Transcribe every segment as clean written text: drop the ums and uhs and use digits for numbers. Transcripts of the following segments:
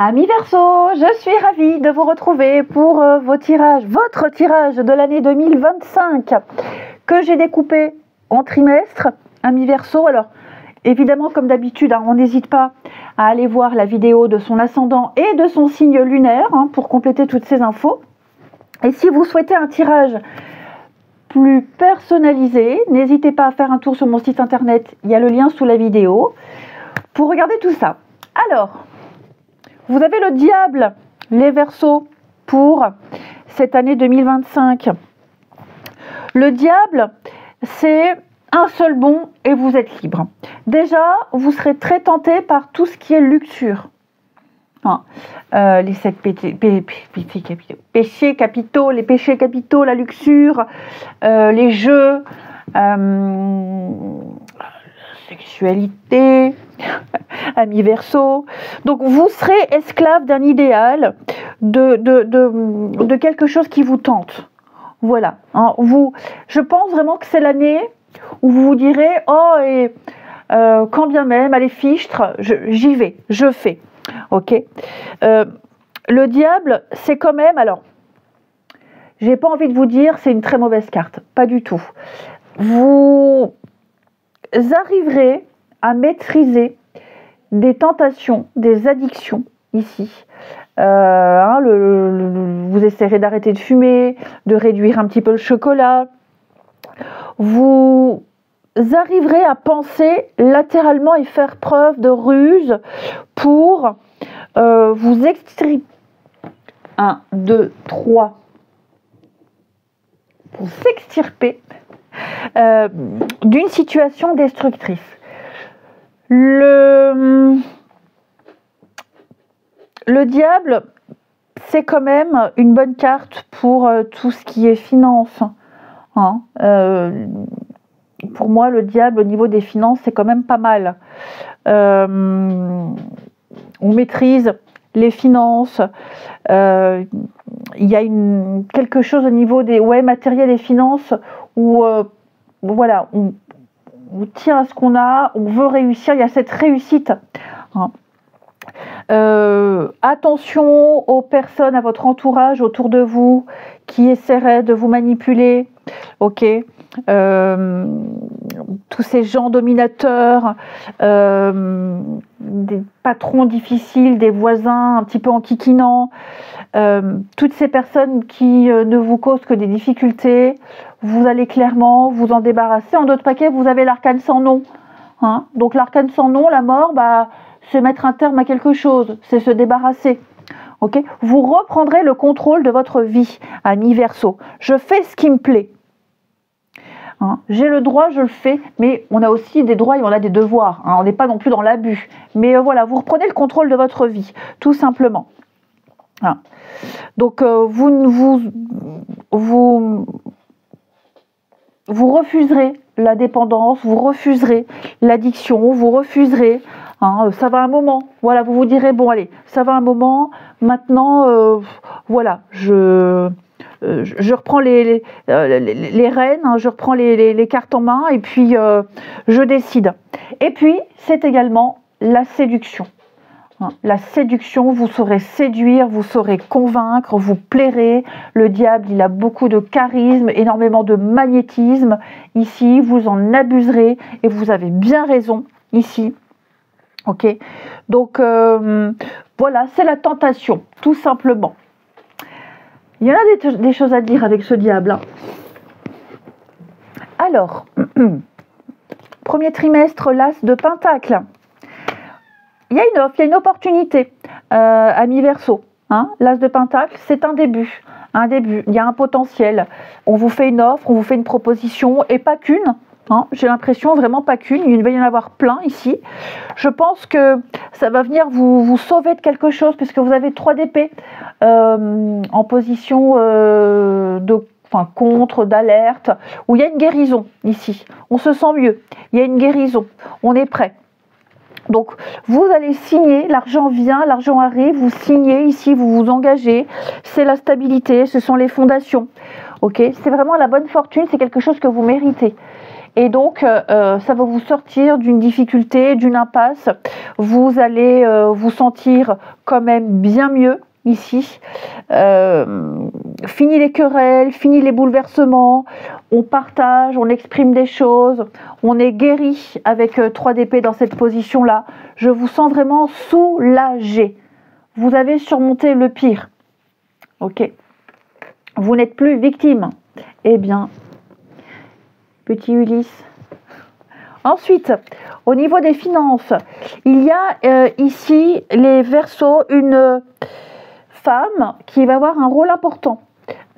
Amis Verseau, je suis ravie de vous retrouver pour votre tirage de l'année 2025 que j'ai découpé en trimestre. Amis Verseau, alors évidemment comme d'habitude, on n'hésite pas à aller voir la vidéo de son ascendant et de son signe lunaire pour compléter toutes ces infos. Et si vous souhaitez un tirage plus personnalisé, n'hésitez pas à faire un tour sur mon site internet, il y a le lien sous la vidéo pour regarder tout ça. Alors, vous avez le diable, les Verseaux, pour cette année 2025. Le diable, c'est un seul bon et vous êtes libre. Déjà, vous serez très tenté par tout ce qui est luxure. Les 7 péchés capitaux, la luxure, les jeux, sexualité, amis Verseau. Donc vous serez esclave d'un idéal, de quelque chose qui vous tente. Voilà. Je pense vraiment que c'est l'année où vous vous direz quand bien même, allez fichtre, j'y vais, je fais. Ok. Le diable, c'est quand même, alors, j'ai pas envie de vous dire c'est une très mauvaise carte, pas du tout. Vous arriverez à maîtriser des tentations, des addictions ici. Vous essaierez d'arrêter de fumer, de réduire un petit peu le chocolat. Vous arriverez à penser latéralement et faire preuve de ruse pour vous extirper. 1, 2, 3. Pour s'extirper d'une situation destructrice. Le diable, c'est quand même une bonne carte pour tout ce qui est finance. Pour moi, le diable, au niveau des finances, c'est quand même pas mal. On maîtrise les finances. Il y a quelque chose au niveau des matériel et finances où voilà, on tient à ce qu'on a, on veut réussir, il y a cette réussite. Attention aux personnes à votre entourage autour de vous qui essaieraient de vous manipuler. Ok. Tous ces gens dominateurs, des patrons difficiles, des voisins un petit peu enquiquinants, toutes ces personnes qui ne vous causent que des difficultés, vous allez clairement vous en débarrasser. En d'autres paquets, vous avez l'arcane sans nom. Donc l'arcane sans nom, la mort, c'est mettre un terme à quelque chose, c'est se débarrasser. Okay, vous reprendrez le contrôle de votre vie, amis Verseau. Je fais ce qui me plaît. J'ai le droit, je le fais, mais on a aussi des droits et on a des devoirs. On n'est pas non plus dans l'abus. Mais voilà, vous reprenez le contrôle de votre vie, tout simplement. Donc, vous refuserez la dépendance, vous refuserez l'addiction, vous refuserez. Ça va un moment. Voilà, vous vous direz, bon allez, ça va un moment. Maintenant, voilà, je reprends les rênes, je reprends les cartes en main et puis je décide. Et puis, c'est également la séduction. La séduction, vous saurez séduire, vous saurez convaincre, vous plairez. Le diable, il a beaucoup de charisme, énormément de magnétisme. Ici, vous en abuserez et vous avez bien raison ici. Ok, donc voilà, c'est la tentation, tout simplement. Il y en a des choses à dire avec ce diable. Alors, premier trimestre, l'as de Pentacle. Il y a une offre, il y a une opportunité, amis Verseau. L'as de Pentacle, c'est un début. Il y a un potentiel. On vous fait une offre, on vous fait une proposition, et pas qu'une. J'ai l'impression vraiment pas qu'une, il va y en avoir plein ici. Je pense que ça va venir vous sauver de quelque chose puisque vous avez 3 d'épée en position contre, d'alerte, où il y a une guérison ici. On se sent mieux, il y a une guérison, on est prêt. Donc vous allez signer, l'argent vient, l'argent arrive, vous signez ici, vous vous engagez, c'est la stabilité, ce sont les fondations. Ok, c'est vraiment la bonne fortune, c'est quelque chose que vous méritez. Et donc, ça va vous sortir d'une difficulté, d'une impasse. Vous allez vous sentir quand même bien mieux ici. Fini les querelles, fini les bouleversements. On partage, on exprime des choses. On est guéri avec 3 d'épée dans cette position-là. Je vous sens vraiment soulagé. Vous avez surmonté le pire. Ok. Vous n'êtes plus victime. Eh bien, petit Ulysse. Ensuite, au niveau des finances, il y a ici les Verseaux, une femme qui va avoir un rôle important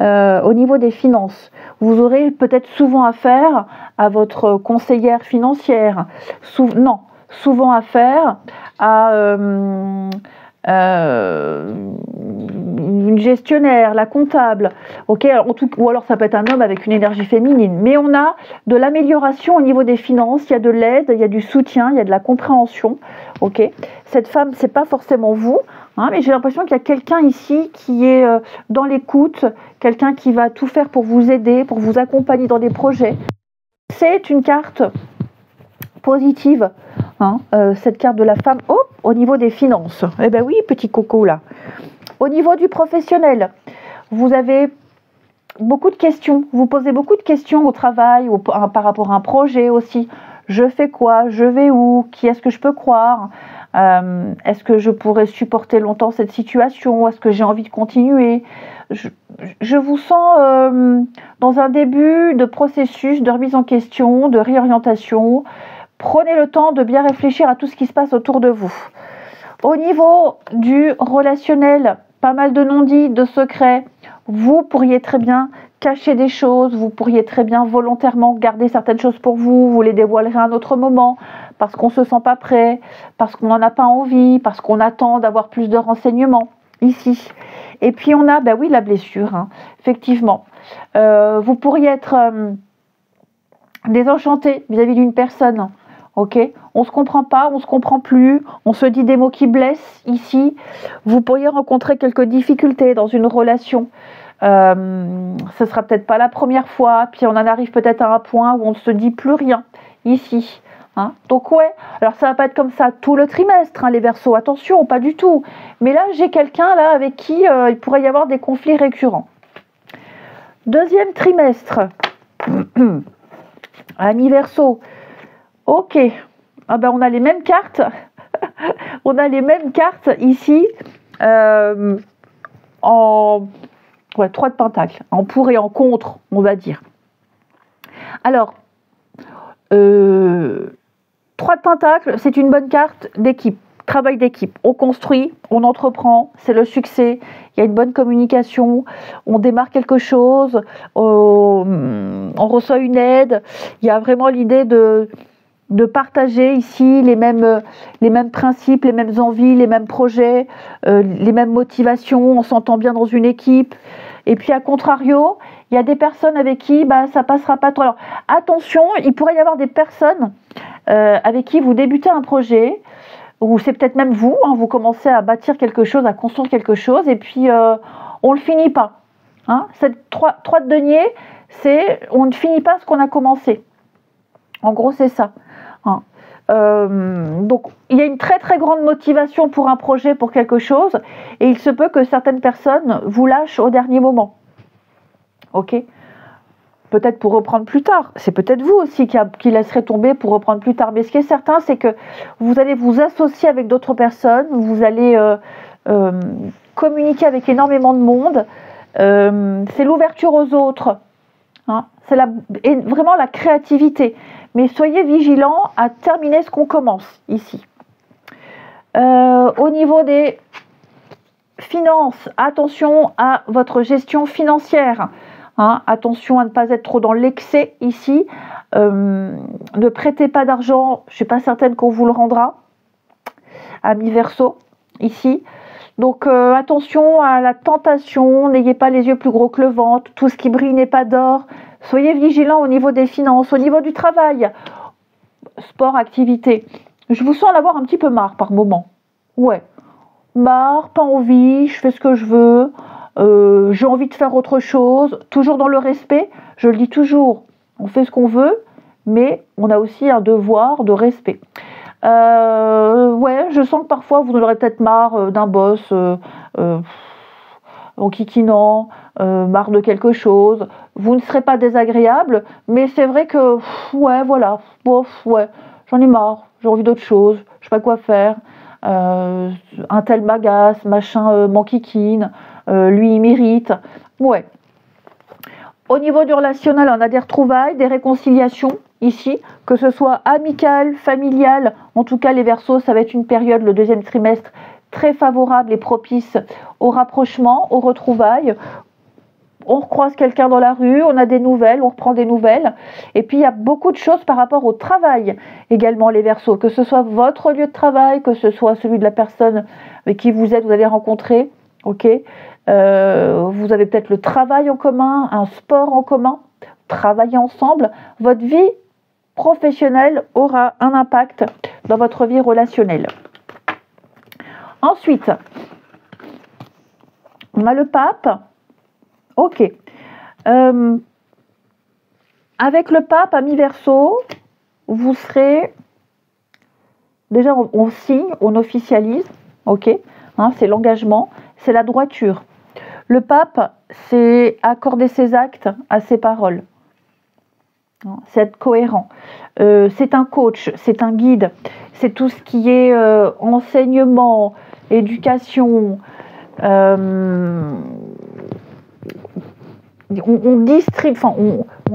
au niveau des finances. Vous aurez peut-être souvent affaire à votre conseillère financière, souvent affaire à une gestionnaire, la comptable, ok, ou alors ça peut être un homme avec une énergie féminine, mais on a de l'amélioration au niveau des finances, il y a de l'aide, il y a du soutien, il y a de la compréhension, ok. Cette femme, c'est pas forcément vous, hein, mais j'ai l'impression qu'il y a quelqu'un ici qui est dans l'écoute, quelqu'un qui va tout faire pour vous aider, pour vous accompagner dans des projets. C'est une carte positive, hein, cette carte de la femme. Oh, au niveau des finances, eh ben oui, petit coco là. Au niveau du professionnel, vous avez beaucoup de questions, vous posez beaucoup de questions au travail, par rapport à un projet aussi. Je fais quoi? Je vais où? Qui est-ce que je peux croire? Est-ce que je pourrais supporter longtemps cette situation? Est-ce que j'ai envie de continuer? Je vous sens dans un début de processus de remise en question, de réorientation. Prenez le temps de bien réfléchir à tout ce qui se passe autour de vous. Au niveau du relationnel, pas mal de non-dits, de secrets. Vous pourriez très bien cacher des choses, vous pourriez très bien volontairement garder certaines choses pour vous, vous les dévoilerez à un autre moment, parce qu'on ne se sent pas prêt, parce qu'on n'en a pas envie, parce qu'on attend d'avoir plus de renseignements, ici. Et puis on a, ben oui, la blessure, hein, effectivement. Vous pourriez être désenchanté vis-à-vis d'une personne. Ok, on se comprend pas, on se comprend plus, on se dit des mots qui blessent ici. Vous pourriez rencontrer quelques difficultés dans une relation. Ce sera peut-être pas la première fois, puis on en arrive peut-être à un point où on ne se dit plus rien ici. Hein. Donc ouais, alors ça va pas être comme ça tout le trimestre, hein, les Verseaux. Attention, pas du tout. Mais là, j'ai quelqu'un là avec qui il pourrait y avoir des conflits récurrents. Deuxième trimestre, amis Verseaux. Ok, ah ben on a les mêmes cartes, on a les mêmes cartes ici, en 3 de Pentacle, en pour et en contre, on va dire. Alors, 3 de Pentacle, c'est une bonne carte d'équipe, travail d'équipe. On construit, on entreprend, c'est le succès, il y a une bonne communication, on démarre quelque chose, on reçoit une aide, il y a vraiment l'idée de partager ici les mêmes principes, les mêmes envies, les mêmes projets, les mêmes motivations, on s'entend bien dans une équipe. Et puis à contrario, il y a des personnes avec qui ça passera pas trop. Alors attention, il pourrait y avoir des personnes avec qui vous débutez un projet, ou c'est peut-être même vous, hein, vous commencez à bâtir quelque chose, à construire quelque chose, et puis on ne le finit pas. Hein. Cette 3 de denier, c'est on ne finit pas ce qu'on a commencé. En gros, c'est ça. Hein. Donc, il y a une très très grande motivation pour un projet, pour quelque chose, et il se peut que certaines personnes vous lâchent au dernier moment. Ok ? Peut-être pour reprendre plus tard. C'est peut-être vous aussi qui laisserez tomber pour reprendre plus tard. Mais ce qui est certain, c'est que vous allez vous associer avec d'autres personnes, vous allez communiquer avec énormément de monde. C'est l'ouverture aux autres. Hein, c'est vraiment la créativité. Mais soyez vigilants à terminer ce qu'on commence ici. Au niveau des finances, attention à votre gestion financière. Hein, attention à ne pas être trop dans l'excès ici. Ne prêtez pas d'argent, je ne suis pas certaine qu'on vous le rendra. Amis Verseaux, ici. Donc attention à la tentation, n'ayez pas les yeux plus gros que le ventre, tout ce qui brille n'est pas d'or. Soyez vigilants au niveau des finances, au niveau du travail, sport, activité. Je vous sens en avoir un petit peu marre par moment. Ouais, marre, pas envie, je fais ce que je veux, j'ai envie de faire autre chose, toujours dans le respect. Je le dis toujours, on fait ce qu'on veut, mais on a aussi un devoir de respect. Ouais, je sens que parfois vous en aurez peut-être marre d'un boss en kikinant, marre de quelque chose. Vous ne serez pas désagréable, mais c'est vrai que, ouais, voilà, bof, ouais, j'en ai marre, j'ai envie d'autre chose, je sais pas quoi faire. Un tel m'agace, machin m'enquiquine, lui il mérite. Ouais. Au niveau du relationnel, on a des retrouvailles, des réconciliations ici, que ce soit amical, familial. En tout cas, les Verseaux, ça va être une période, le deuxième trimestre, très favorable et propice au rapprochement, aux retrouvailles. On recroise quelqu'un dans la rue, on a des nouvelles, on reprend des nouvelles. Et puis, il y a beaucoup de choses par rapport au travail également, les Verseaux. Que ce soit votre lieu de travail, que ce soit celui de la personne avec qui vous allez rencontrer. Ok. Vous avez peut-être le travail en commun, un sport en commun, travailler ensemble. Votre vie professionnelle aura un impact dans votre vie relationnelle. Ensuite, on a le pape. Ok. Avec le pape à mi-Verseau, vous serez... Déjà, on signe, on officialise. Ok. Hein, c'est l'engagement, c'est la droiture. Le pape, c'est accorder ses actes à ses paroles. C'est être cohérent. C'est un coach, c'est un guide. C'est tout ce qui est enseignement, éducation. On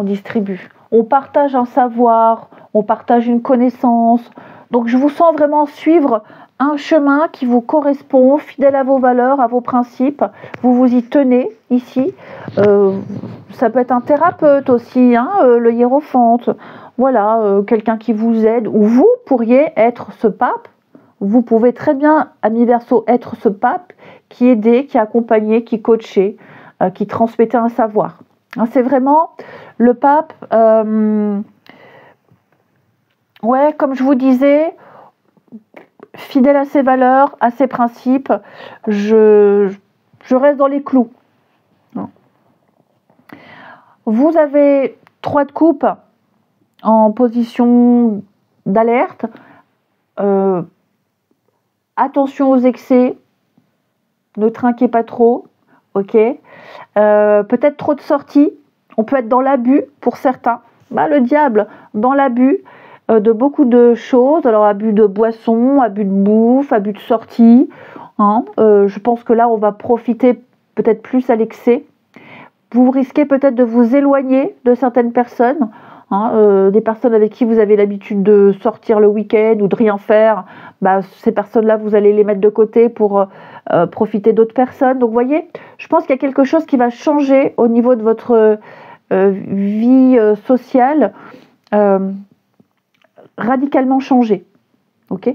distribue. On partage un savoir, on partage une connaissance. Donc je vous sens vraiment suivre un chemin qui vous correspond, fidèle à vos valeurs, à vos principes. Vous vous y tenez ici. Ça peut être un thérapeute aussi, hein, le hiérophante. Voilà, quelqu'un qui vous aide. Ou vous pourriez être ce pape. Vous pouvez très bien, à mi-Verseau, être ce pape qui aidait, qui accompagnait, qui coachait, qui transmettait un savoir. Hein, c'est vraiment le pape... ouais, comme je vous disais... Fidèle à ses valeurs, à ses principes, je reste dans les clous. Vous avez 3 de coupe en position d'alerte. Attention aux excès, ne trinquez pas trop, ok. Peut-être trop de sorties, on peut être dans l'abus pour certains. Le diable, dans l'abus de beaucoup de choses, alors abus de boissons, abus de bouffe, abus de sortie. Hein. Je pense que là, on va profiter peut-être plus à l'excès. Vous risquez peut-être de vous éloigner de certaines personnes, hein, des personnes avec qui vous avez l'habitude de sortir le week-end ou de rien faire. Ces personnes-là, vous allez les mettre de côté pour profiter d'autres personnes. Donc, vous voyez, je pense qu'il y a quelque chose qui va changer au niveau de votre vie sociale. Radicalement changer, ok.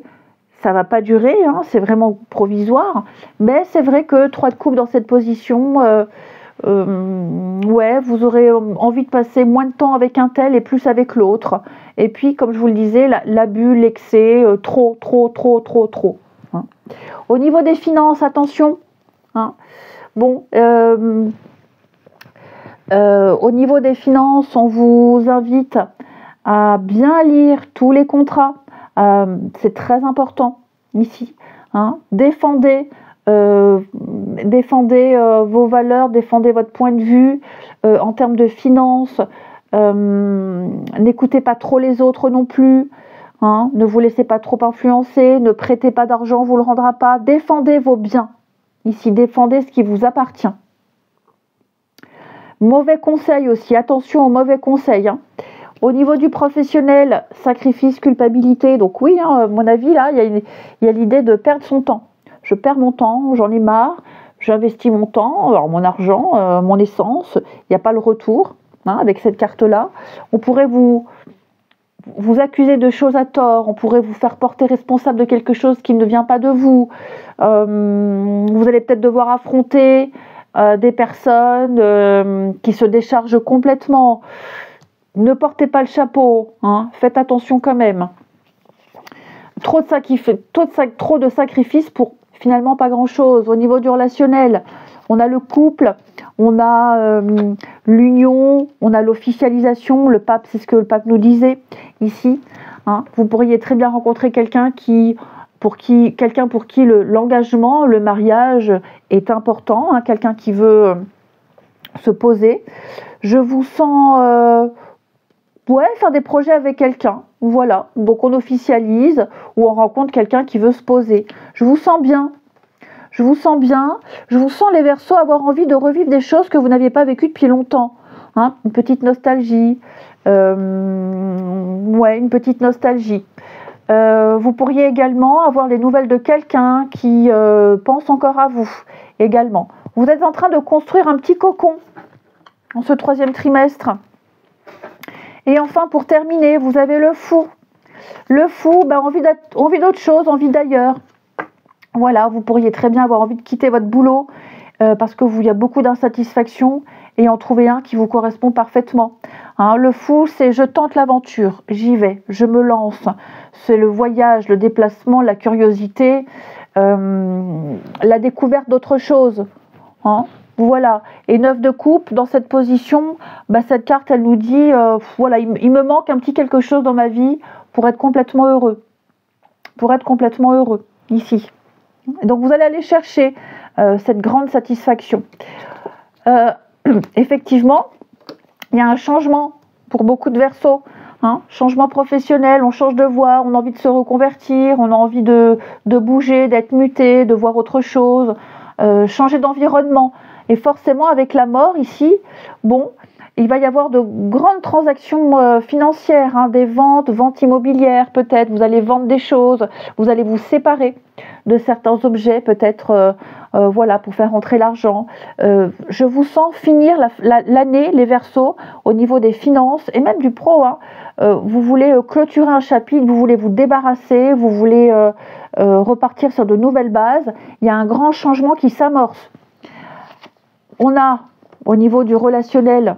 Ça va pas durer, hein, c'est vraiment provisoire, mais c'est vrai que 3 de coupe dans cette position, ouais, vous aurez envie de passer moins de temps avec un tel et plus avec l'autre. Et puis, comme je vous le disais, l'abus, l'excès, trop. Hein. Au niveau des finances, attention. Hein. Bon, au niveau des finances, on vous invite à bien lire tous les contrats, c'est très important ici. Hein. Défendez vos valeurs, défendez votre point de vue en termes de finances. N'écoutez pas trop les autres non plus. Hein. Ne vous laissez pas trop influencer. Ne prêtez pas d'argent, on vous le rendra pas. Défendez vos biens. Ici, défendez ce qui vous appartient. Mauvais conseil aussi. Attention aux mauvais conseils. Hein. Au niveau du professionnel, sacrifice, culpabilité. Donc oui, hein, à mon avis, là, il y a l'idée de perdre son temps. Je perds mon temps, j'en ai marre, j'investis mon temps, alors mon argent, mon essence, il n'y a pas le retour, hein, avec cette carte-là. On pourrait vous accuser de choses à tort, on pourrait vous faire porter responsable de quelque chose qui ne vient pas de vous. Vous allez peut-être devoir affronter des personnes qui se déchargent complètement. Ne portez pas le chapeau, hein, faites attention quand même. Trop de sacrifices pour finalement pas grand-chose. Au niveau du relationnel, On a le couple, on a l'union, on a l'officialisation. Le pape, c'est ce que le pape nous disait ici. Hein. Vous pourriez très bien rencontrer quelqu'un pour qui l'engagement, le mariage est important. Hein, quelqu'un qui veut se poser. Je vous sens faire des projets avec quelqu'un. Voilà. Donc on officialise ou on rencontre quelqu'un qui veut se poser. Je vous sens bien. Je vous sens bien, je vous sens les Verseaux avoir envie de revivre des choses que vous n'aviez pas vécues depuis longtemps. Hein, une petite nostalgie. Une petite nostalgie. Vous pourriez également avoir les nouvelles de quelqu'un qui pense encore à vous également. Vous êtes en train de construire un petit cocon en ce 3e trimestre. Et enfin, pour terminer, vous avez le Fou. Le Fou, envie d'autre chose, envie d'ailleurs. Voilà, vous pourriez très bien avoir envie de quitter votre boulot parce que il y a beaucoup d'insatisfaction et en trouver un qui vous correspond parfaitement. Hein, le Fou, c'est je tente l'aventure, j'y vais, je me lance. C'est le voyage, le déplacement, la curiosité, la découverte d'autre chose. Hein, voilà. Et 9 de coupe, dans cette position, cette carte, elle nous dit, il me manque un petit quelque chose dans ma vie pour être complètement heureux. Pour être complètement heureux, ici. Donc vous allez aller chercher cette grande satisfaction. Effectivement, il y a un changement pour beaucoup de Verseaux. Hein, changement professionnel, on change de voie, on a envie de se reconvertir, on a envie de bouger, d'être muté, de voir autre chose, changer d'environnement. Et forcément, avec la mort ici, il va y avoir de grandes transactions financières, hein, des ventes immobilières peut-être, vous allez vendre des choses, vous allez vous séparer de certains objets peut-être, pour faire rentrer l'argent. Je vous sens finir l'année, les Verseaux, au niveau des finances et même du pro. Hein. Vous voulez clôturer un chapitre, vous voulez vous débarrasser, vous voulez repartir sur de nouvelles bases. Il y a un grand changement qui s'amorce. On a, au niveau du relationnel,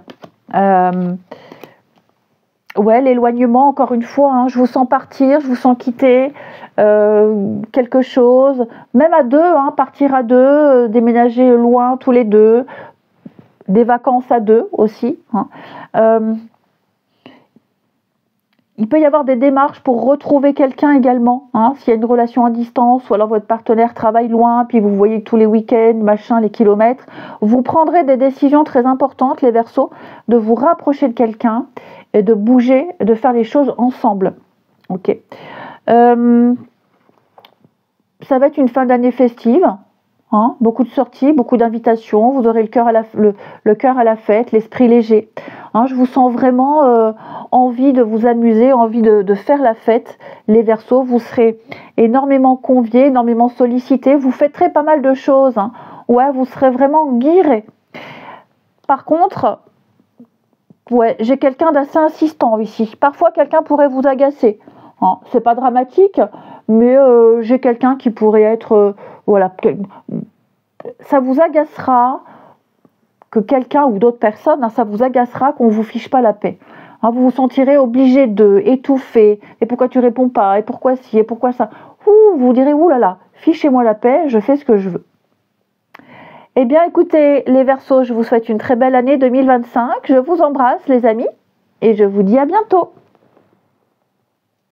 l'éloignement, encore une fois, hein, je vous sens partir, je vous sens quitter quelque chose, même à deux, hein, partir à deux, déménager loin tous les deux, des vacances à deux aussi. Hein. Il peut y avoir des démarches pour retrouver quelqu'un également, hein, s'il y a une relation à distance ou alors votre partenaire travaille loin, puis vous voyez tous les week-ends, les kilomètres. Vous prendrez des décisions très importantes, les Verseaux, de vous rapprocher de quelqu'un et de bouger, de faire les choses ensemble. Ok. Ça va être une fin d'année festive. Hein, beaucoup de sorties, beaucoup d'invitations, vous aurez le cœur à la fête, l'esprit léger. Hein, je vous sens vraiment envie de vous amuser, envie de faire la fête. Les Verseaux, vous serez énormément conviés, énormément sollicités, vous fêterez pas mal de choses. Hein. Vous serez vraiment guirés. Par contre, j'ai quelqu'un d'assez insistant ici. Parfois, quelqu'un pourrait vous agacer. Hein, c'est pas dramatique, mais j'ai quelqu'un qui pourrait être... ça vous agacera que quelqu'un ou d'autres personnes, hein, ça vous agacera qu'on ne vous fiche pas la paix. Hein, vous vous sentirez obligé de étouffer. Et pourquoi tu réponds pas? Et pourquoi ci? Et pourquoi ça? Vous vous direz, oulala, fichez-moi la paix, je fais ce que je veux. Eh bien, écoutez, les Verseaux, je vous souhaite une très belle année 2025. Je vous embrasse, les amis, et je vous dis à bientôt.